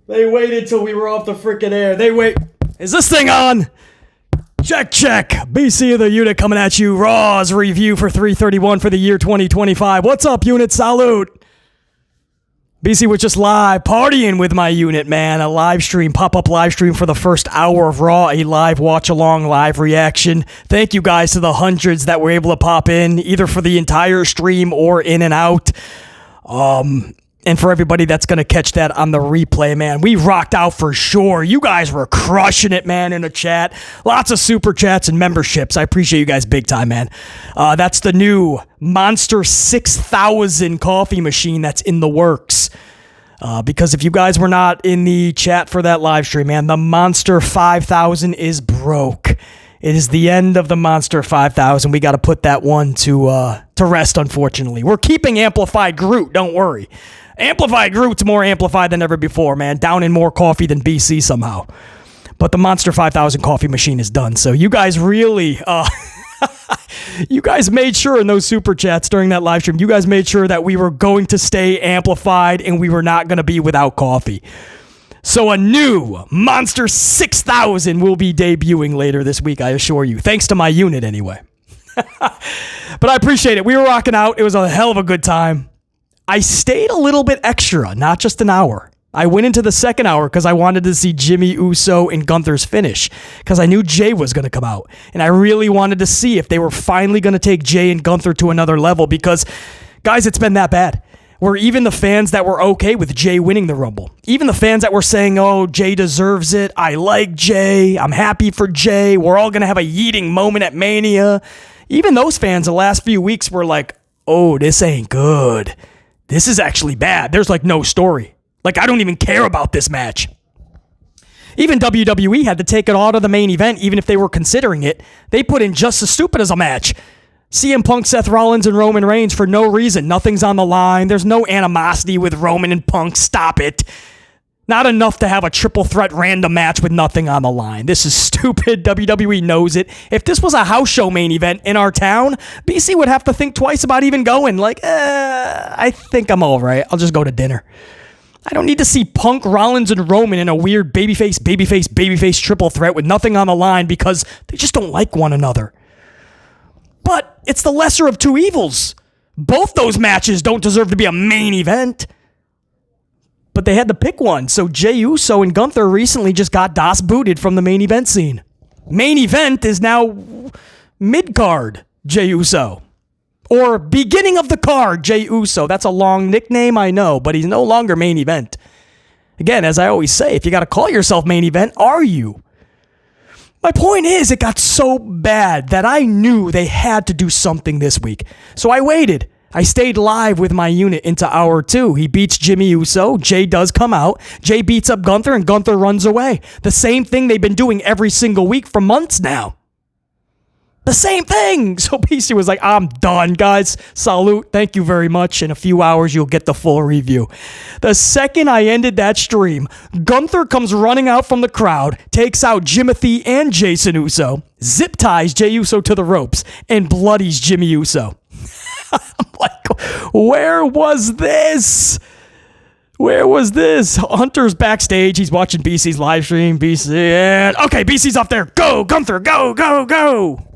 They waited till we were off the freaking air. Is this thing on? Check. BC of the unit coming at you. Raw's review for 331 for the year 2025. What's up, unit? Salute. BC was just live partying with my unit, man. A live stream, pop-up live stream for the first hour of Raw, a live watch-along, live reaction. Thank you guys to the hundreds that were able to pop in, either for the entire stream or in and out. And for everybody that's going to catch that on the replay, man, we rocked out for sure. You guys were crushing it, man, in the chat. Lots of super chats and memberships. I appreciate you guys big time, man. That's the new Monster 6000 coffee machine that's in the works. Because if you guys were not in the chat for that live stream, man, the Monster 5000 is broke. It is the end of the Monster 5000. We got to put that one to rest, unfortunately. We're keeping Amplified Groot, don't worry. Amplified Groot's more amplified than ever before, man. Down in more coffee than BC somehow. But the Monster 5000 coffee machine is done. So you guys really, you guys made sure in those super chats during that live stream, you guys made sure that we were going to stay amplified and we were not going to be without coffee. So a new Monster 6000 will be debuting later this week, I assure you. Thanks to my unit anyway. But I appreciate it. We were rocking out. It was a hell of a good time. I stayed a little bit extra, not just an hour. I went into the second hour because I wanted to see Jimmy Uso and Gunther's finish because I knew Jay was going to come out. And I really wanted to see if they were finally going to take Jay and Gunther to another level because, guys, it's been that bad. Where even the fans that were okay with Jay winning the Rumble, even the fans that were saying, oh, Jay deserves it, I like Jay, I'm happy for Jay, we're all going to have a yeeting moment at Mania. Even those fans the last few weeks were like, oh, this ain't good. This is actually bad. There's like no story. Like, I don't even care about this match. Even WWE had to take it out of the main event, even if they were considering it. They put in just as stupid as a match. CM Punk, Seth Rollins, and Roman Reigns for no reason. Nothing's on the line. There's no animosity with Roman and Punk. Stop it. Not enough to have a triple threat random match with nothing on the line. This is stupid. WWE knows it. If this was a house show main event in our town, BC would have to think twice about even going. Like, I think I'm all right. I'll just go to dinner. I don't need to see Punk, Rollins, and Roman in a weird babyface triple threat with nothing on the line because they just don't like one another. But it's the lesser of two evils. Both those matches don't deserve to be a main event. But they had to pick one. So Jey Uso and Gunther recently just got DOS booted from the main event scene. Main event is now mid-card Jey Uso. Or beginning of the card Jey Uso. That's a long nickname, I know, but he's no longer main event. Again, as I always say, if you got to call yourself main event, are you? My point is, it got so bad that I knew they had to do something this week. So I waited. I stayed live with my unit into hour 2. He beats Jimmy Uso. Jay does come out. Jay beats up Gunther, and Gunther runs away. The same thing they've been doing every single week for months now. The same thing. So PC was like, I'm done, guys. Salute. Thank you very much. In a few hours, you'll get the full review. The second I ended that stream, Gunther comes running out from the crowd, takes out Jimothy and Jason Uso, zip ties Jey Uso to the ropes, and bloodies Jimmy Uso. I'm like, where was this? Where was this? Hunter's backstage. He's watching BC's live stream. BC, and okay, BC's up there. Go, Gunther, go, go, go.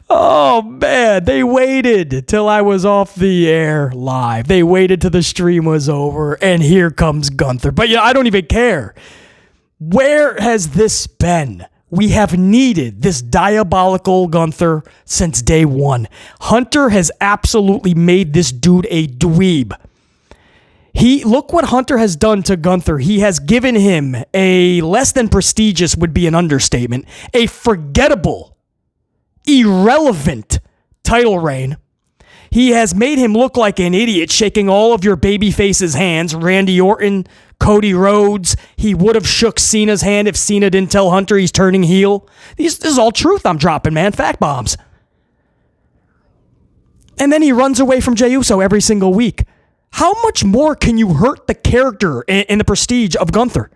Oh, man. They waited till I was off the air live. They waited till the stream was over, and here comes Gunther. But, I don't even care. Where has this been? We have needed this diabolical Gunther since day one. Hunter has absolutely made this dude a dweeb. Look what Hunter has done to Gunther. He has given him a less than prestigious, would be an understatement, a forgettable, irrelevant title reign. He has made him look like an idiot, shaking all of your babyface's hands. Randy Orton, Cody Rhodes. He would have shook Cena's hand if Cena didn't tell Hunter he's turning heel. This is all truth I'm dropping, man. Fact bombs. And then he runs away from Jey Uso every single week. How much more can you hurt the character and the prestige of Gunther?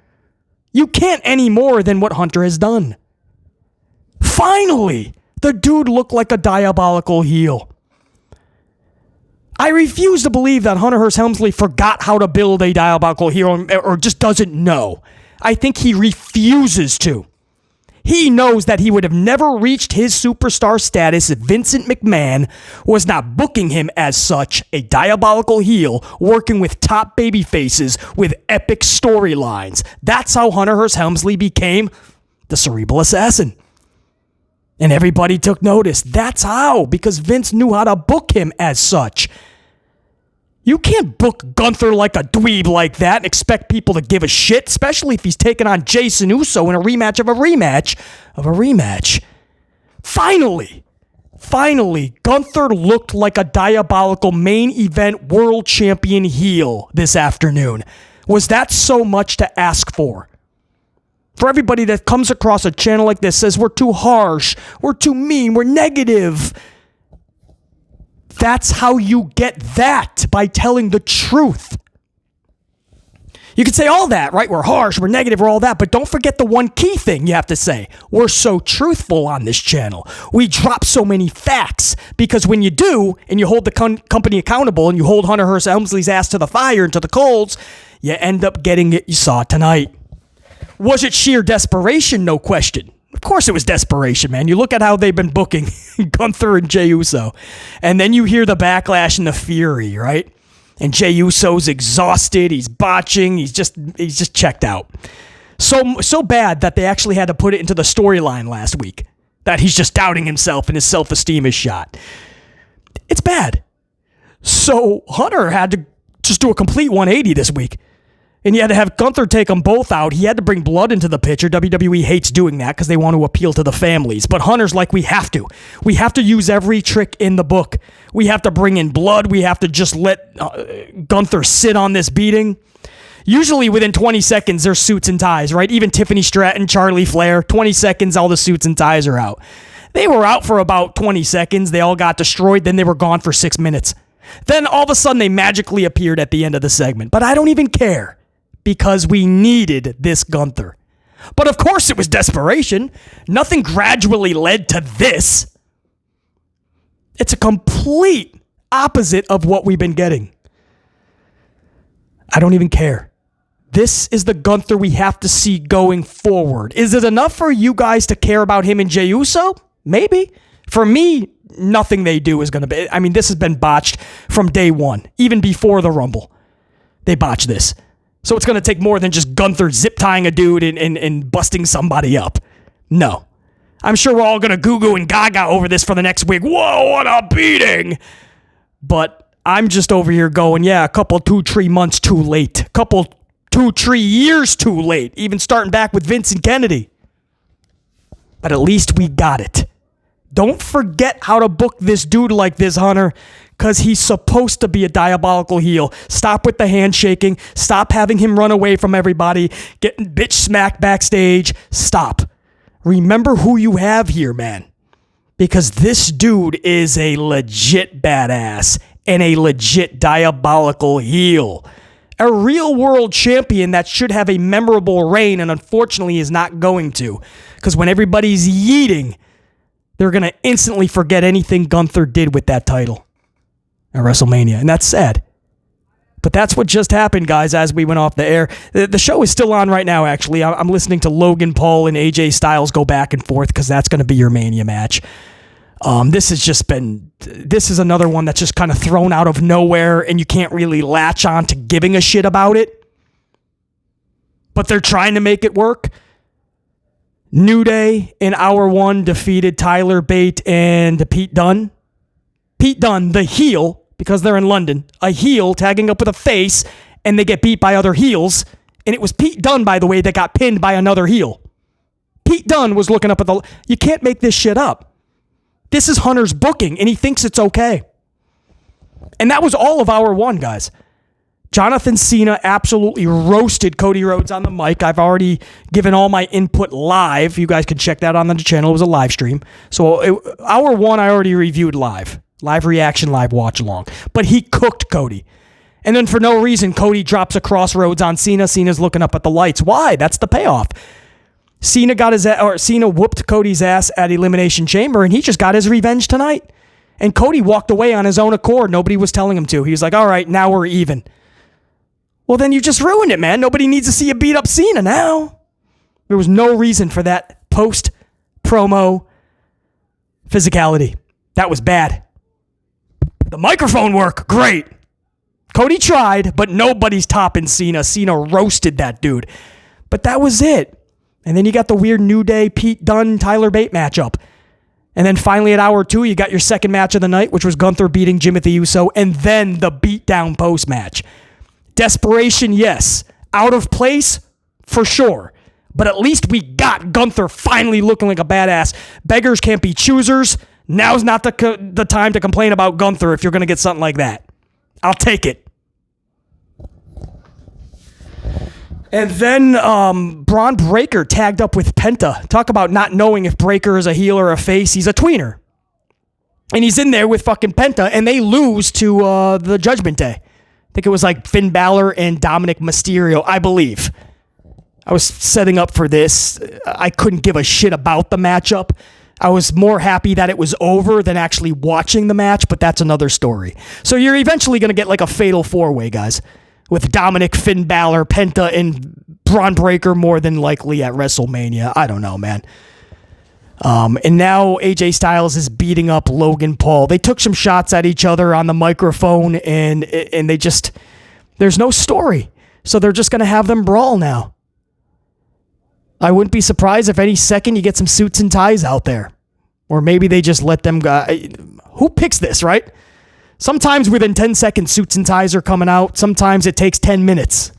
You can't any more than what Hunter has done. Finally, the dude looked like a diabolical heel. I refuse to believe that Hunter Hearst Helmsley forgot how to build a diabolical hero or just doesn't know. I think he refuses to. He knows that he would have never reached his superstar status if Vincent McMahon was not booking him as such, a diabolical heel working with top baby faces with epic storylines. That's how Hunter Hearst Helmsley became the Cerebral Assassin. And everybody took notice. That's how, because Vince knew how to book him as such. You can't book Gunther like a dweeb like that and expect people to give a shit, especially if he's taking on Jason Uso in a rematch of a rematch of a rematch. Finally, Gunther looked like a diabolical main event world champion heel this afternoon. Was that so much to ask for? For everybody that comes across a channel like this, says we're too harsh, we're too mean, we're negative. That's how you get that, by telling the truth. You can say all that, right? We're harsh, we're negative, we're all that, but don't forget the one key thing you have to say. We're so truthful on this channel. We drop so many facts, because when you do, and you hold the company accountable, and you hold Hunter Hearst Helmsley's ass to the fire and to the coals, you end up getting it you saw tonight. Was it sheer desperation? No question. Of course it was desperation, man. You look at how they've been booking Gunther and Jey Uso, and then you hear the backlash and the fury, right? And Jey Uso's exhausted. He's botching. He's just checked out. So bad that they actually had to put it into the storyline last week, that he's just doubting himself and his self-esteem is shot. It's bad. So Hunter had to just do a complete 180 this week. And you had to have Gunther take them both out. He had to bring blood into the picture. WWE hates doing that because they want to appeal to the families. But Hunter's like, we have to. We have to use every trick in the book. We have to bring in blood. We have to just let Gunther sit on this beating. Usually within 20 seconds, there's suits and ties, right? Even Tiffany Stratton, Charlie Flair, 20 seconds, all the suits and ties are out. They were out for about 20 seconds. They all got destroyed. Then they were gone for 6 minutes. Then all of a sudden, they magically appeared at the end of the segment. But I don't even care, because we needed this Gunther. But of course it was desperation. Nothing gradually led to this. It's a complete opposite of what we've been getting. I don't even care. This is the Gunther we have to see going forward. Is it enough for you guys to care about him and Jey Uso? Maybe. For me, nothing they do is going to be. I mean, this has been botched from day one, even before the Rumble. They botched this. So it's going to take more than just Gunther zip-tying a dude and busting somebody up. No. I'm sure we're all going to goo-goo and gaga over this for the next week. Whoa, what a beating! But I'm just over here going, yeah, a couple 2-3 months too late. A couple 2-3 years too late. Even starting back with Vincent Kennedy. But at least we got it. Don't forget how to book this dude like this, Hunter, because he's supposed to be a diabolical heel. Stop with the handshaking. Stop having him run away from everybody. Getting bitch smacked backstage. Stop. Remember who you have here, man. Because this dude is a legit badass and a legit diabolical heel. A real world champion that should have a memorable reign and unfortunately is not going to. Because when everybody's yeeting, they're going to instantly forget anything Gunther did with that title at WrestleMania. And that's sad. But that's what just happened, guys, as we went off the air. The show is still on right now, actually. I'm listening to Logan Paul and AJ Styles go back and forth because that's going to be your Mania match. This is another one that's just kind of thrown out of nowhere and you can't really latch on to giving a shit about it. But they're trying to make it work. New Day in hour one defeated Tyler Bate and Pete Dunne. Pete Dunne, the heel, because they're in London, a heel tagging up with a face, and they get beat by other heels. And it was Pete Dunne, by the way, that got pinned by another heel. Pete Dunne was looking up at the... You can't make this shit up. This is Hunter's booking, and he thinks it's okay. And that was all of hour one, guys. Jonathan Cena absolutely roasted Cody Rhodes on the mic. I've already given all my input live. You guys can check that on the channel. It was a live stream. So hour one, I already reviewed live. Live reaction, live watch along. But he cooked Cody. And then for no reason, Cody drops a crossroads on Cena. Cena's looking up at the lights. Why? That's the payoff. Cena whooped Cody's ass at Elimination Chamber, and he just got his revenge tonight. And Cody walked away on his own accord. Nobody was telling him to. He was like, all right, now we're even. Well, then you just ruined it, man. Nobody needs to see you beat up Cena now. There was no reason for that post-promo physicality. That was bad. The microphone work, great. Cody tried, but nobody's topping Cena. Cena roasted that dude. But that was it. And then you got the weird New Day, Pete Dunne, Tyler Bate matchup. And then finally at hour 2, you got your second match of the night, which was Gunther beating Jimothy Uso, and then the beatdown post-match. Desperation, yes. Out of place, for sure. But at least we got Gunther finally looking like a badass. Beggars can't be choosers. Now's not the time to complain about Gunther if you're going to get something like that. I'll take it. And then Braun Breaker tagged up with Penta. Talk about not knowing if Breaker is a heel or a face. He's a tweener. And he's in there with fucking Penta, and they lose to the Judgment Day. I think it was like Finn Balor and Dominic Mysterio, I believe. I was setting up for this. I couldn't give a shit about the matchup. I was more happy that it was over than actually watching the match, but that's another story. So you're eventually going to get like a fatal four-way, guys, with Dominic, Finn Balor, Penta, and Braun Breaker more than likely at WrestleMania. I don't know, man. And now AJ Styles is beating up Logan Paul. They took some shots at each other on the microphone, and they just, there's no story. So they're just going to have them brawl now. I wouldn't be surprised if any second you get some suits and ties out there. Or maybe they just let them go. Who picks this, right? Sometimes within 10 seconds, suits and ties are coming out. Sometimes it takes 10 minutes.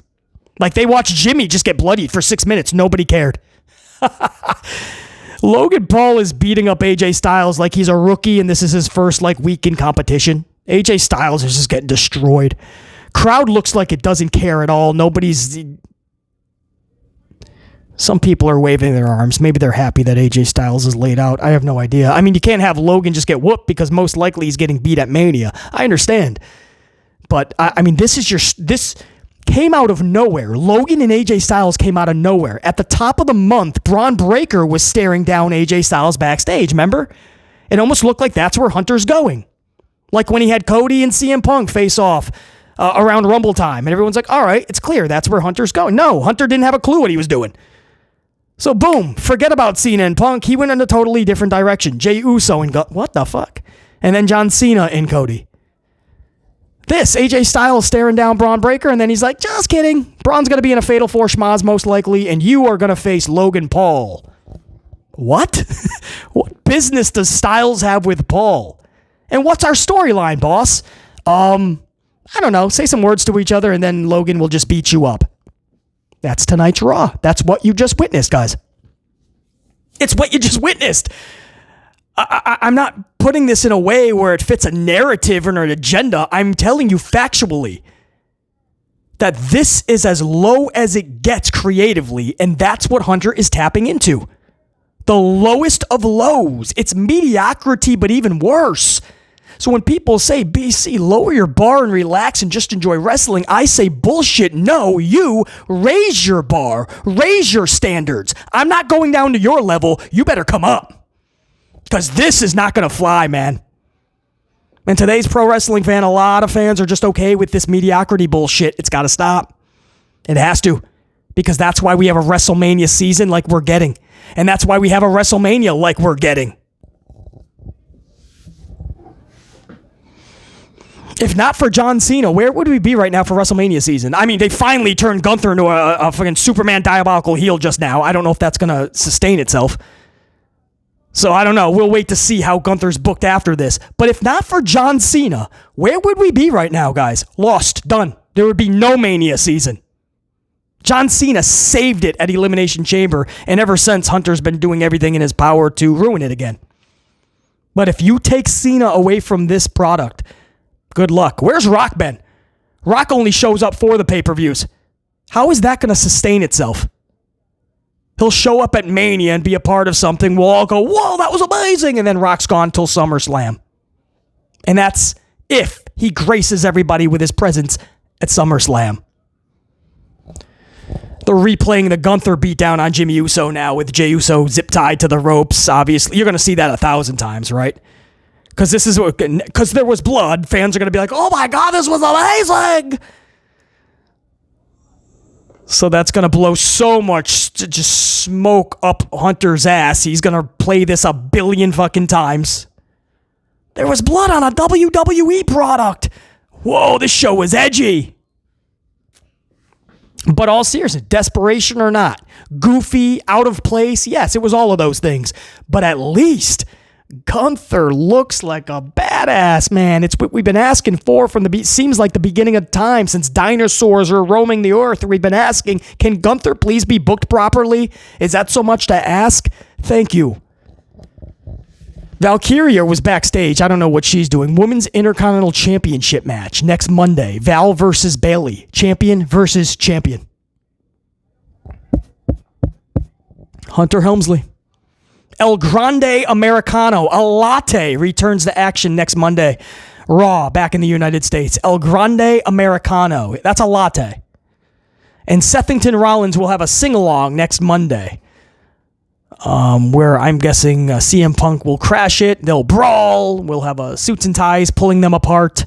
Like they watched Jimmy just get bloodied for 6 minutes. Nobody cared. Logan Paul is beating up AJ Styles like he's a rookie and this is his first week in competition. AJ Styles is just getting destroyed. Crowd looks like it doesn't care at all. Some people are waving their arms. Maybe they're happy that AJ Styles is laid out. I have no idea. I mean, you can't have Logan just get whooped because most likely he's getting beat at Mania. I understand. But, I mean, this came out of nowhere. Logan and AJ Styles came out of nowhere. At the top of the month, Braun Breaker was staring down AJ Styles backstage, remember? It almost looked like that's where Hunter's going. Like when he had Cody and CM Punk face off around Rumble time. And everyone's like, all right, it's clear. That's where Hunter's going. No, Hunter didn't have a clue what he was doing. So boom, forget about Cena and Punk. He went in a totally different direction. Jey Uso and what the fuck? And then John Cena and Cody. This, AJ Styles staring down Braun Breaker, and then he's like, just kidding. Braun's going to be in a Fatal 4 schmoz most likely, and you are going to face Logan Paul. What? What business does Styles have with Paul? And what's our storyline, boss? I don't know. Say some words to each other, and then Logan will just beat you up. That's tonight's Raw. That's what you just witnessed, guys. It's what you just witnessed. I'm not putting this in a way where it fits a narrative or an agenda. I'm telling you factually that this is as low as it gets creatively, and that's what Hunter is tapping into. The lowest of lows. It's mediocrity, but even worse. So when people say, BC, lower your bar and relax and just enjoy wrestling, I say, bullshit, no, you raise your bar, raise your standards. I'm not going down to your level. You better come up. Because this is not going to fly, man. And today's pro wrestling fan, a lot of fans are just okay with this mediocrity bullshit. It's got to stop. It has to. Because that's why we have a WrestleMania season like we're getting. And that's why we have a WrestleMania like we're getting. If not for John Cena, where would we be right now for WrestleMania season? I mean, they finally turned Gunther into a fucking Superman diabolical heel just now. I don't know if that's going to sustain itself. So I don't know. We'll wait to see how Gunther's booked after this. But if not for John Cena, where would we be right now, guys? Lost. Done. There would be no Mania season. John Cena saved it at Elimination Chamber, and ever since, Hunter's been doing everything in his power to ruin it again. But if you take Cena away from this product, good luck. Where's Rock been? Rock only shows up for the pay-per-views. How is that going to sustain itself? He'll show up at Mania and be a part of something. We'll all go, whoa, that was amazing. And then Rock's gone till SummerSlam. And that's if he graces everybody with his presence at SummerSlam. They're replaying the Gunther beatdown on Jimmy Uso now with Jey Uso zip tied to the ropes. Obviously, you're going to see that 1,000 times, right? Because there was blood, fans are going to be like, oh my God, this was amazing. So that's going to blow so much to just smoke up Hunter's ass. He's going to play this a billion fucking times. There was blood on a WWE product. Whoa, this show was edgy. But all seriousness, desperation or not, goofy, out of place, yes, it was all of those things. But at least Gunther looks like a badass, man. It's what we've been asking for from seems like the beginning of time, since dinosaurs are roaming the earth. We've been asking, can Gunther please be booked properly? Is that so much to ask? Thank you. Valkyria was backstage. I don't know what she's doing. Women's Intercontinental Championship match next Monday. Val versus Bayley. Champion versus champion. Hunter Helmsley. El Grande Americano, a latte, returns to action next Monday. Raw, back in the United States. El Grande Americano. That's a latte. And Sethington Rollins will have a sing-along next Monday. Where I'm guessing CM Punk will crash it. They'll brawl. We'll have suits and ties pulling them apart.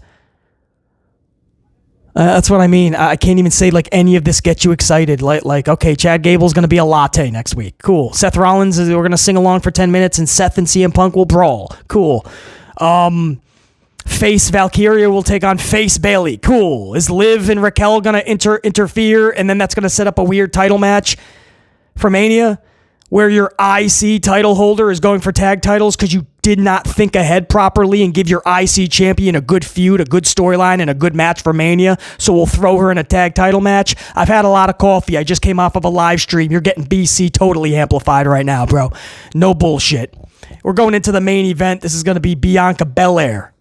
That's what I mean. I can't even say like any of this gets you excited. Like okay, Chad Gable's going to be a latte next week. Cool. Seth Rollins, we're going to sing along for 10 minutes, and Seth and CM Punk will brawl. Cool. Face Valkyria will take on Face Bayley. Cool. Is Liv and Raquel going to interfere, and then that's going to set up a weird title match for Mania, where your IC title holder is going for tag titles because you did not think ahead properly and give your IC champion a good feud, a good storyline, and a good match for Mania, so we'll throw her in a tag title match. I've had a lot of coffee. I just came off of a live stream. You're getting BC totally amplified right now, bro. No bullshit. We're going into the main event. This is going to be Bianca Belair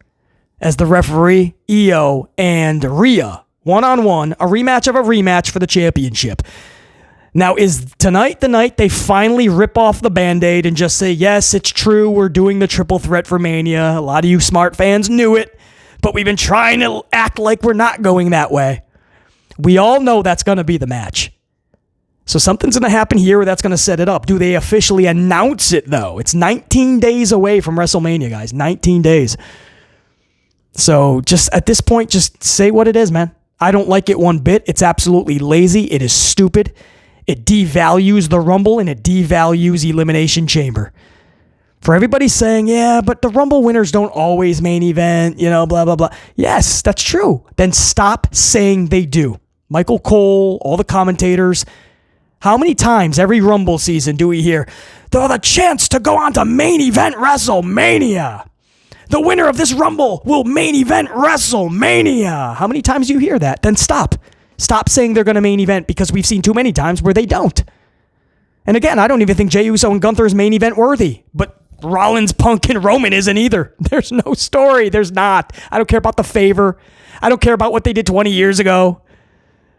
as the referee, Iyo and Rhea, one-on-one, a rematch of a rematch for the championship. Now, is tonight the night they finally rip off the Band-Aid and just say, yes, it's true, we're doing the triple threat for Mania. A lot of you smart fans knew it, but we've been trying to act like we're not going that way. We all know that's going to be the match. So something's going to happen here where that's going to set it up. Do they officially announce it, though? It's 19 days away from WrestleMania, guys. 19 days. So just at this point, just say what it is, man. I don't like it one bit. It's absolutely lazy. It is stupid. It devalues the Rumble, and it devalues Elimination Chamber. For everybody saying, yeah, but the Rumble winners don't always main event, blah, blah, blah. Yes, that's true. Then stop saying they do. Michael Cole, all the commentators. How many times every Rumble season do we hear, they're the chance to go on to main event WrestleMania? The winner of this Rumble will main event WrestleMania. How many times do you hear that? Then stop. Stop saying they're going to main event, because we've seen too many times where they don't. And again, I don't even think Jey Uso and Gunther is main event worthy, but Rollins, Punk, and Roman isn't either. There's no story. There's not. I don't care about the favor. I don't care about what they did 20 years ago.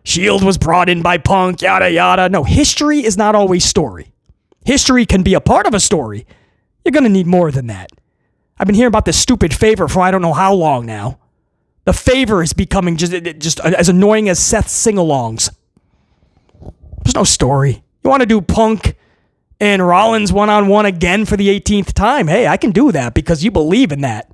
Shield was brought in by Punk, yada, yada. No, history is not always story. History can be a part of a story. You're going to need more than that. I've been hearing about this stupid favor for I don't know how long now. The favor is becoming just as annoying as Seth's sing-alongs. There's no story. You want to do Punk and Rollins one-on-one again for the 18th time? Hey, I can do that because you believe in that.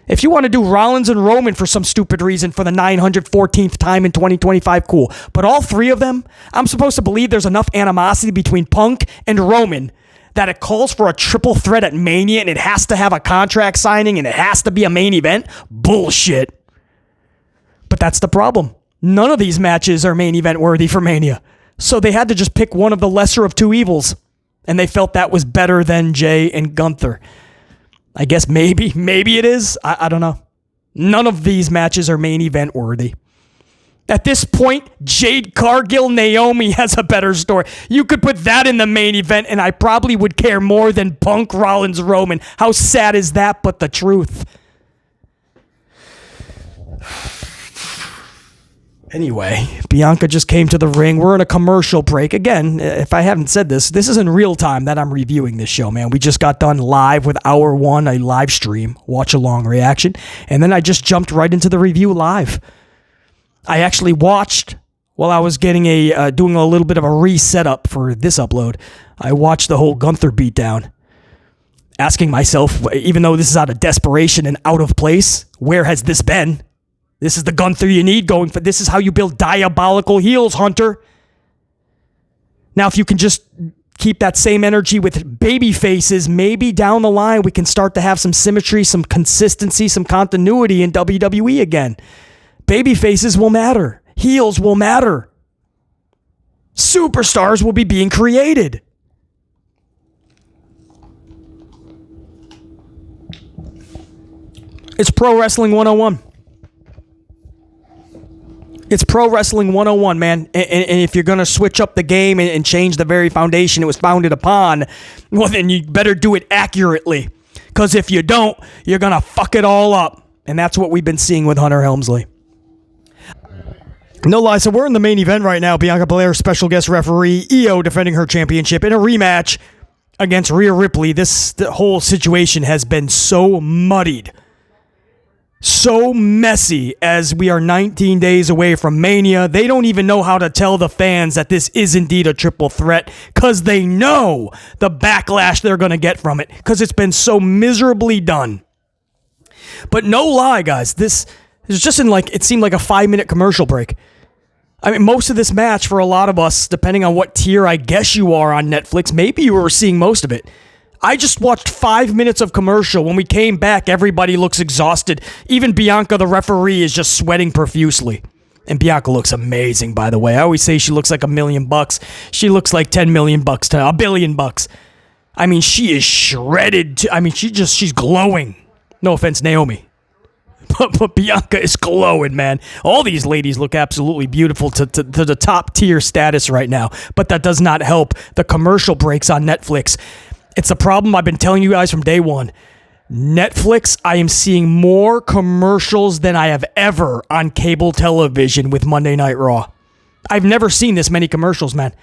If you want to do Rollins and Roman for some stupid reason for the 914th time in 2025, cool. But all three of them, I'm supposed to believe there's enough animosity between Punk and Roman that it calls for a triple threat at Mania, and it has to have a contract signing, and it has to be a main event? Bullshit. But that's the problem. None of these matches are main event worthy for Mania. So they had to just pick one of the lesser of two evils, and they felt that was better than Jey and Gunther. I guess maybe it is. I don't know. None of these matches are main event worthy. At this point, Jade Cargill, Naomi has a better story. You could put that in the main event, and I probably would care more than Punk, Rollins, Roman. How sad is that, but the truth? Anyway, Bianca just came to the ring. We're in a commercial break. Again, if I haven't said this is in real time that I'm reviewing this show, man. We just got done live with Hour 1, a live stream, watch-along reaction, and then I just jumped right into the review live. I actually watched while I was getting doing a little bit of a reset up for this upload. I watched the whole Gunther beatdown. asking myself, even though this is out of desperation and out of place, where has this been? This is the Gunther you need going for. This is how you build diabolical heels, Hunter. Now, if you can just keep that same energy with baby faces, maybe down the line we can start to have some symmetry, some consistency, some continuity in WWE again. Baby faces will matter. Heels will matter. Superstars will be being created. It's Pro Wrestling 101. It's Pro Wrestling 101, man. And if you're going to switch up the game and change the very foundation it was founded upon, well, then you better do it accurately. Because if you don't, you're going to fuck it all up. And that's what we've been seeing with Hunter Helmsley. No lie, so we're in the main event right now. Bianca Belair, special guest referee, Iyo defending her championship in a rematch against Rhea Ripley. The whole situation has been so muddied, so messy, as we are 19 days away from Mania. They don't even know how to tell the fans that this is indeed a triple threat, because they know the backlash they're going to get from it, because it's been so miserably done. But no lie, guys, this is just it seemed like a 5-minute commercial break. I mean, most of this match for a lot of us, depending on what tier I guess you are on Netflix, maybe you were seeing most of it. I just watched 5 minutes of commercial. When we came back, everybody looks exhausted. Even Bianca, the referee, is just sweating profusely. And Bianca looks amazing, by the way. I always say she looks like $1 million. She looks like $10 million to $1 billion. I mean, she is shredded. She's glowing. No offense, Naomi. But Bianca is glowing, man. All these ladies look absolutely beautiful to the top tier status right now. But that does not help the commercial breaks on Netflix. It's a problem I've been telling you guys from day one. Netflix, I am seeing more commercials than I have ever on cable television with Monday Night Raw. I've never seen this many commercials, man.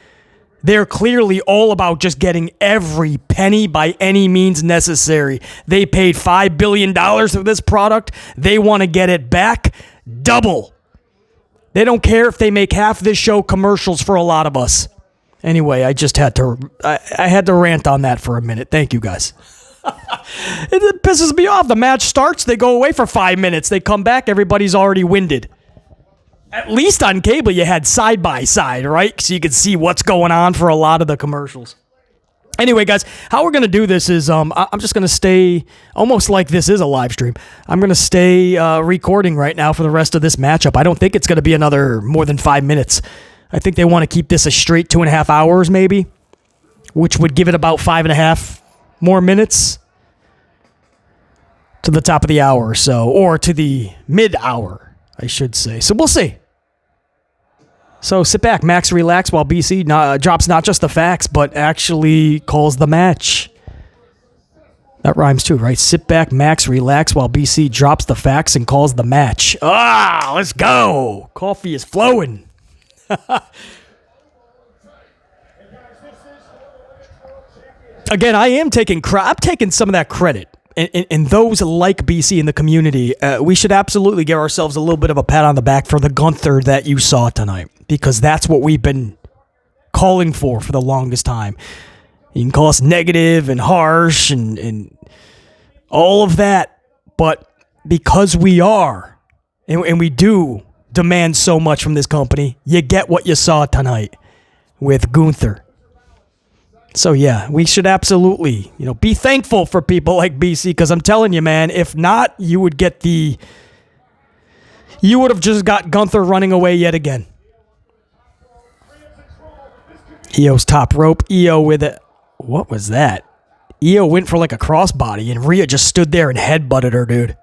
They're clearly all about just getting every penny by any means necessary. They paid $5 billion for this product. They want to get it back double. They don't care if they make half this show commercials for a lot of us. Anyway, I had to rant on that for a minute. Thank you, guys. It pisses me off. The match starts, they go away for 5 minutes. They come back, everybody's already winded. At least on cable, you had side by side, right? So you could see what's going on for a lot of the commercials. Anyway, guys, how we're going to do this is I'm just going to stay almost like this is a live stream. I'm going to stay recording right now for the rest of this matchup. I don't think it's going to be another more than 5 minutes. I think they want to keep this a straight 2.5 hours maybe, which would give it about 5.5 more minutes to the top of the hour or so, or to the mid-hour, I should say. So we'll see. So sit back, max, relax, while BC drops not just the facts, but actually calls the match. That rhymes too, right? Sit back, max, relax, while BC drops the facts and calls the match. Let's go. Coffee is flowing. Again, I'm taking some of that credit. And those like BC in the community, we should absolutely give ourselves a little bit of a pat on the back for the Gunther that you saw tonight, because that's what we've been calling for the longest time. You can call us negative and harsh and all of that, but because we are, and we do demand so much from this company, you get what you saw tonight with Gunther. So yeah, we should absolutely, be thankful for people like BC, because I'm telling you, man, if not, you would have just got Gunther running away yet again. Iyo's top rope. Iyo with it. What was that? Iyo went for like a crossbody, and Rhea just stood there and headbutted her, dude.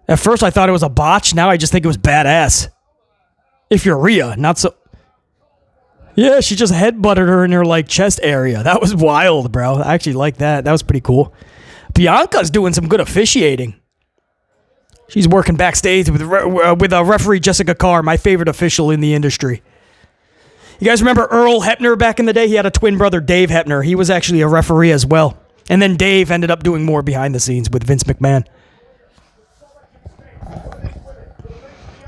At first I thought it was a botch. Now I just think it was badass. If you're Rhea, not so... Yeah, she just headbutted her in her chest area. That was wild, bro. I actually like that. That was pretty cool. Bianca's doing some good officiating. She's working backstage with referee Jessica Carr, my favorite official in the industry. You guys remember Earl Hebner back in the day? He had a twin brother, Dave Hebner. He was actually a referee as well. And then Dave ended up doing more behind the scenes with Vince McMahon.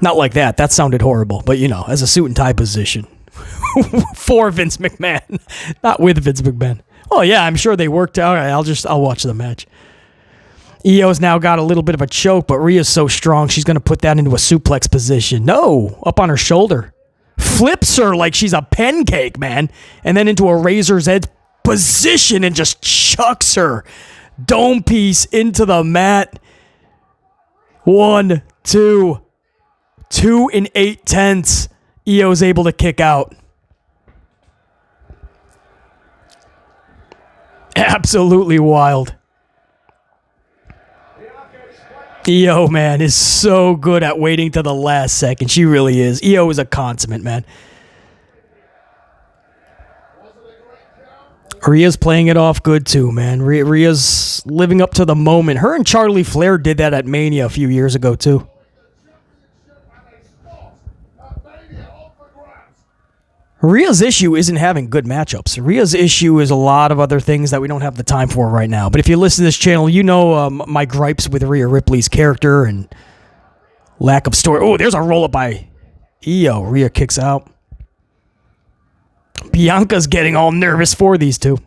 Not like that. That sounded horrible. But, as a suit and tie position. For Vince McMahon. Not with Vince McMahon. Oh, yeah, I'm sure they worked out. All right, I'll watch the match. Iyo's now got a little bit of a choke, but Rhea's so strong, she's going to put that into a suplex position. No, up on her shoulder. Flips her like she's a pancake, man. And then into a razor's edge position and just chucks her. Dome piece into the mat. 1, 2. 2 8/10. Iyo's able to kick out. Absolutely wild. Iyo, man, is so good at waiting to the last second. She really is. Iyo is a consummate, man. Rhea's playing it off good, too, man. Rhea's living up to the moment. Her and Charlie Flair did that at Mania a few years ago, too. Rhea's issue isn't having good matchups. Rhea's issue is a lot of other things that we don't have the time for right now. But if you listen to this channel, you know my gripes with Rhea Ripley's character and lack of story. Oh, there's a roll-up by Iyo. Rhea kicks out. Bianca's getting all nervous for these two.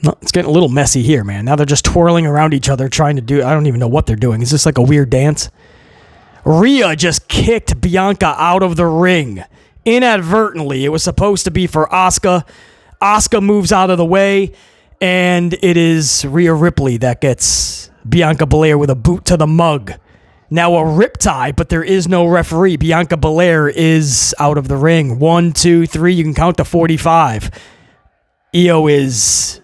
No, it's getting a little messy here, man. Now they're just twirling around each other trying to do... I don't even know what they're doing. Is this like a weird dance? Rhea just kicked Bianca out of the ring. Inadvertently. It was supposed to be for Asuka. Asuka moves out of the way. And it is Rhea Ripley that gets Bianca Belair with a boot to the mug. Now a riptide, but there is no referee. Bianca Belair is out of the ring. 1, 2, 3. You can count to 45. Iyo is...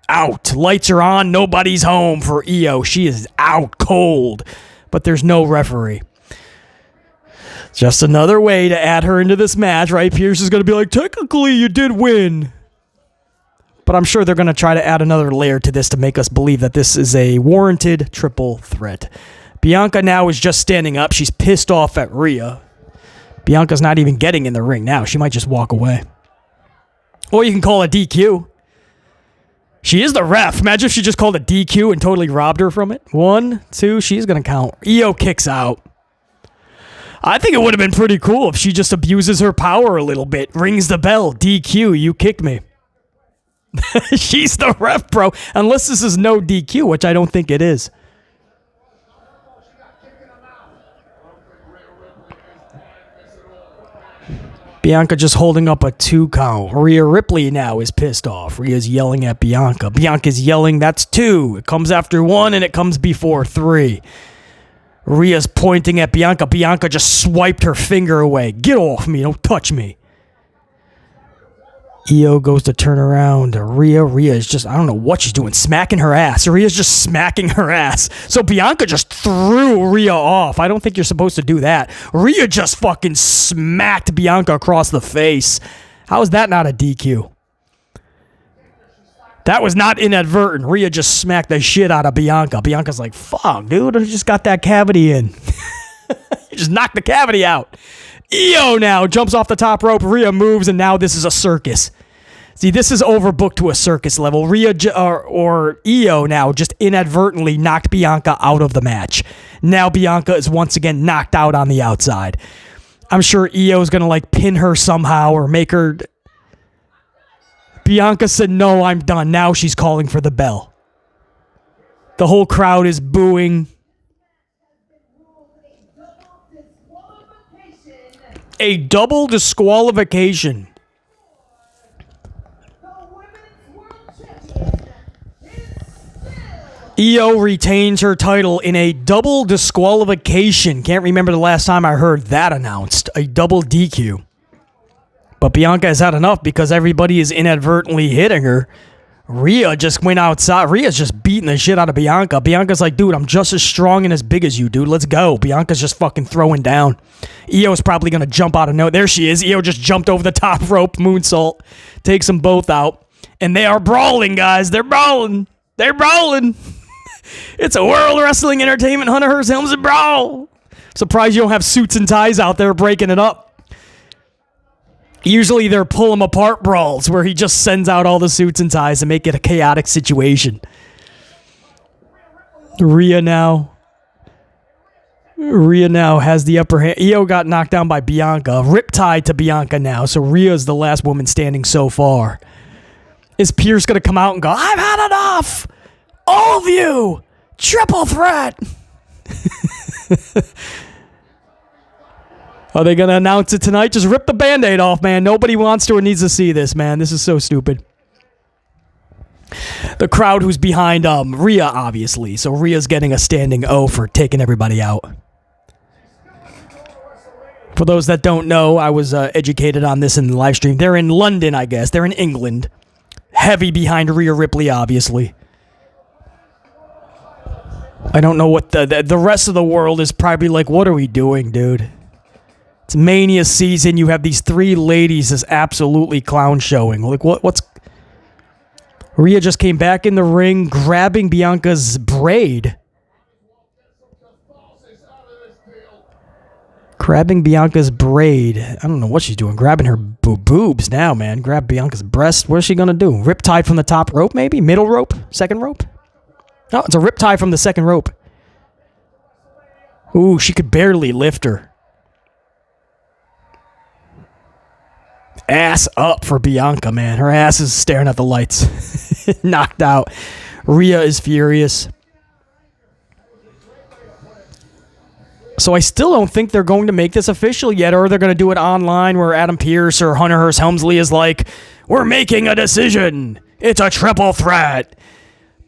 out. Lights are on. Nobody's home for Iyo. She is out cold. But there's no referee. Just another way to add her into this match, right? Pierce is going to be like, technically you did win. But I'm sure they're going to try to add another layer to this to make us believe that this is a warranted triple threat. Bianca now is just standing up. She's pissed off at Rhea. Bianca's not even getting in the ring now. She might just walk away. Or you can call it DQ. She is the ref. Imagine if she just called it DQ and totally robbed her from it. 1, 2, she's going to count. Iyo kicks out. I think it would have been pretty cool if she just abuses her power a little bit. Rings the bell. DQ, you kicked me. She's the ref, bro. Unless this is no DQ, which I don't think it is. Bianca just holding up a 2 count. Rhea Ripley now is pissed off. Rhea's yelling at Bianca. Bianca's yelling, that's 2. It comes after 1 and it comes before 3. Rhea's pointing at Bianca. Bianca just swiped her finger away. Get off me. Don't touch me. Iyo goes to turn around. Rhea is just, I don't know what she's doing, smacking her ass. Rhea's just smacking her ass. So Bianca just threw Rhea off. I don't think you're supposed to do that. Rhea just fucking smacked Bianca across the face. How is that not a DQ? That was not inadvertent. Rhea just smacked the shit out of Bianca. Bianca's like, fuck, dude, I just got that cavity in. You just knocked the cavity out. Iyo now jumps off the top rope. Rhea moves, and now this is a circus. See, this is overbooked to a circus level. Rhea or Iyo now just inadvertently knocked Bianca out of the match. Now Bianca is once again knocked out on the outside. I'm sure Io's going to like pin her somehow or make her... Bianca said, no, I'm done. Now she's calling for the bell. The whole crowd is booing. A double disqualification. Iyo retains her title in a double disqualification. Can't remember the last time I heard that announced. A double DQ. But Bianca has had enough because everybody is inadvertently hitting her. Rhea just went outside. Rhea's just beating the shit out of Bianca. Bianca's like, dude, I'm just as strong and as big as you, dude. Let's go. Bianca's just fucking throwing down. Io's probably going to jump out of nowhere. There she is. Iyo just jumped over the top rope. Moonsault. Takes them both out. And they are brawling, guys. They're brawling. They're brawling. It's a World Wrestling Entertainment Hunter Hearst Helmsley brawl. Surprised you don't have suits and ties out there breaking it up. Usually they're pull them apart brawls where he just sends out all the suits and ties to make it a chaotic situation. Rhea now. Rhea now has the upper hand. Iyo got knocked down by Bianca. Riptide to Bianca now. So Rhea's the last woman standing so far. Is Pierce going to come out and go, I've had enough! All of you! Triple threat! Are they going to announce it tonight? Just rip the Band-Aid off, man. Nobody wants to or needs to see this, man. This is so stupid. The crowd who's behind Rhea, obviously. So Rhea's getting a standing O for taking everybody out. For those that don't know, I was educated on this in the live stream. They're in London, I guess. They're in England. Heavy behind Rhea Ripley, obviously. I don't know what the rest of the world is probably like, what are we doing, dude? It's Mania season. You have these three ladies as absolutely clown showing. Like, what's... Rhea just came back in the ring, grabbing Bianca's braid. Grabbing Bianca's braid. I don't know what she's doing. Grabbing her boobs now, man. Grab Bianca's breast. What is she going to do? Riptide from the top rope, maybe? Middle rope? Second rope? No, it's a riptide from the second rope. Ooh, she could barely lift her. Ass up for Bianca, man. Her ass is staring at the lights. Knocked out. Rhea is furious. So I still don't think they're going to make this official yet, or they're going to do it online where Adam Pearce or Hunter Hearst Helmsley is like, we're making a decision. It's a triple threat.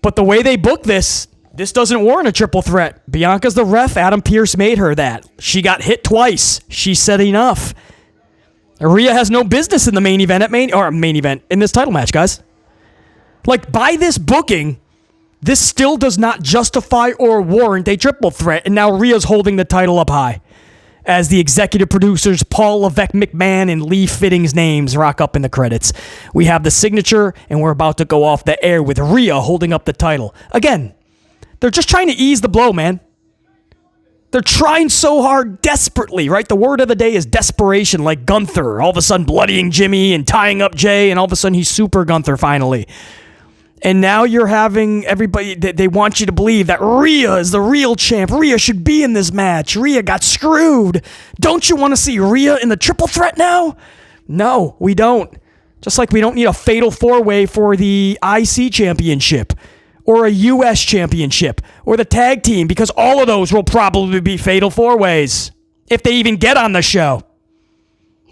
But the way they book this doesn't warrant a triple threat. Bianca's the ref. Adam Pearce made her that. She got hit twice. She said enough. Rhea has no business in the main event in this title match, guys. Like, by this booking, this still does not justify or warrant a triple threat, and now Rhea's holding the title up high as the executive producers Paul Levesque McMahon and Lee Fitting's names rock up in the credits. We have the signature, and we're about to go off the air with Rhea holding up the title. Again, they're just trying to ease the blow, man. They're trying so hard desperately, right? The word of the day is desperation, like Gunther, all of a sudden bloodying Jimmy and tying up Jay, and all of a sudden he's Super Gunther finally. And now you're having everybody, they want you to believe that Rhea is the real champ. Rhea should be in this match. Rhea got screwed. Don't you want to see Rhea in the triple threat now? No, we don't. Just like we don't need a fatal four-way for the IC championship or a US championship or the tag team, because all of those will probably be fatal four-ways if they even get on the show.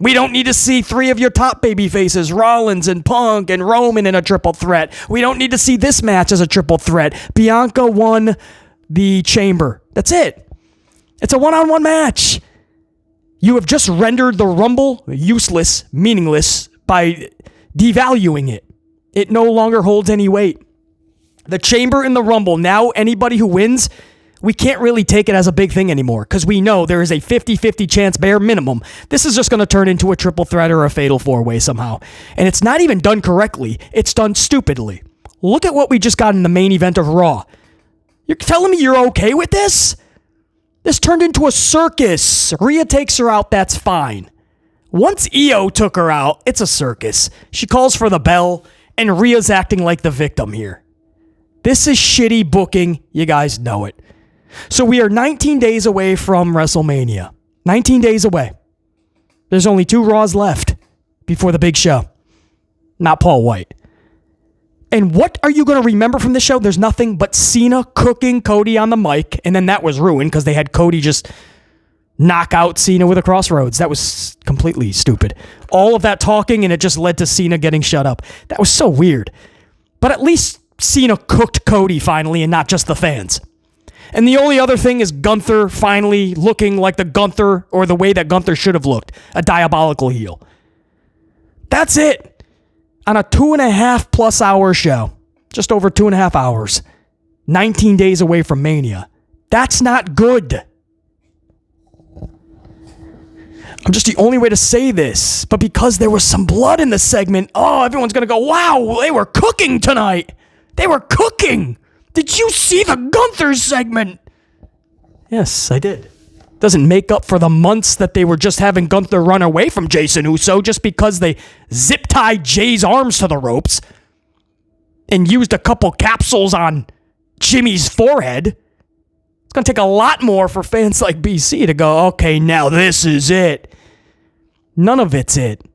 We don't need to see three of your top baby faces, Rollins and Punk and Roman, in a triple threat. We don't need to see this match as a triple threat. Bianca won the Chamber. That's it. It's a one-on-one match. You have just rendered the Rumble useless, meaningless by devaluing it. It no longer holds any weight. The Chamber and the Rumble, now anybody who wins, we can't really take it as a big thing anymore because we know there is a 50-50 chance, bare minimum, this is just going to turn into a triple threat or a fatal four-way somehow. And it's not even done correctly. It's done stupidly. Look at what we just got in the main event of Raw. You're telling me you're okay with this? This turned into a circus. Rhea takes her out, that's fine. Once Iyo took her out, it's a circus. She calls for the bell, and Rhea's acting like the victim here. This is shitty booking. You guys know it. So we are 19 days away from WrestleMania. 19 days away. There's only 2 Raws left before the big show. Not Paul White. And what are you going to remember from this show? There's nothing but Cena cooking Cody on the mic. And then that was ruined because they had Cody just knock out Cena with a crossroads. That was completely stupid. All of that talking, and it just led to Cena getting shut up. That was so weird. But at least Cena cooked Cody finally, and not just the fans. And the only other thing is Gunther finally looking like the Gunther, or the way that Gunther should have looked. A diabolical heel. That's it. On a 2.5+ hour show. Just over 2.5 hours. 19 days away from Mania. That's not good. I'm just the only way to say this. But because there was some blood in the segment, everyone's going to go, wow, they were cooking tonight. They were cooking. Did you see the Gunther segment? Yes, I did. Doesn't make up for the months that they were just having Gunther run away from Jason Uso just because they zip-tied Jay's arms to the ropes and used a couple capsules on Jimmy's forehead. It's going to take a lot more for fans like BC to go, okay, now this is it. None of it's it.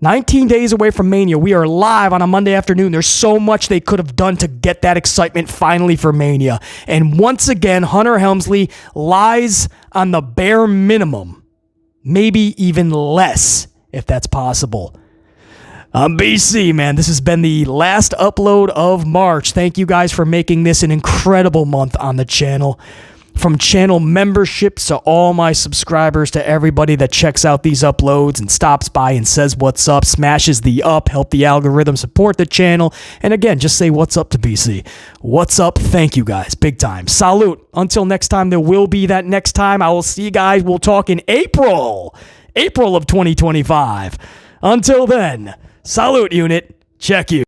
19 days away from Mania. We are live on a Monday afternoon. There's so much they could have done to get that excitement finally for Mania. And once again, Hunter Helmsley lies on the bare minimum. Maybe even less, if that's possible. I'm BC, man. This has been the last upload of March. Thank you guys for making this an incredible month on the channel. From channel memberships to all my subscribers to everybody that checks out these uploads and stops by and says what's up, smashes the up, help the algorithm support the channel. And again, just say what's up to BC. What's up? Thank you guys. Big time. Salute. Until next time, there will be that next time. I will see you guys. We'll talk in April of 2025. Until then, salute, unit. Check you.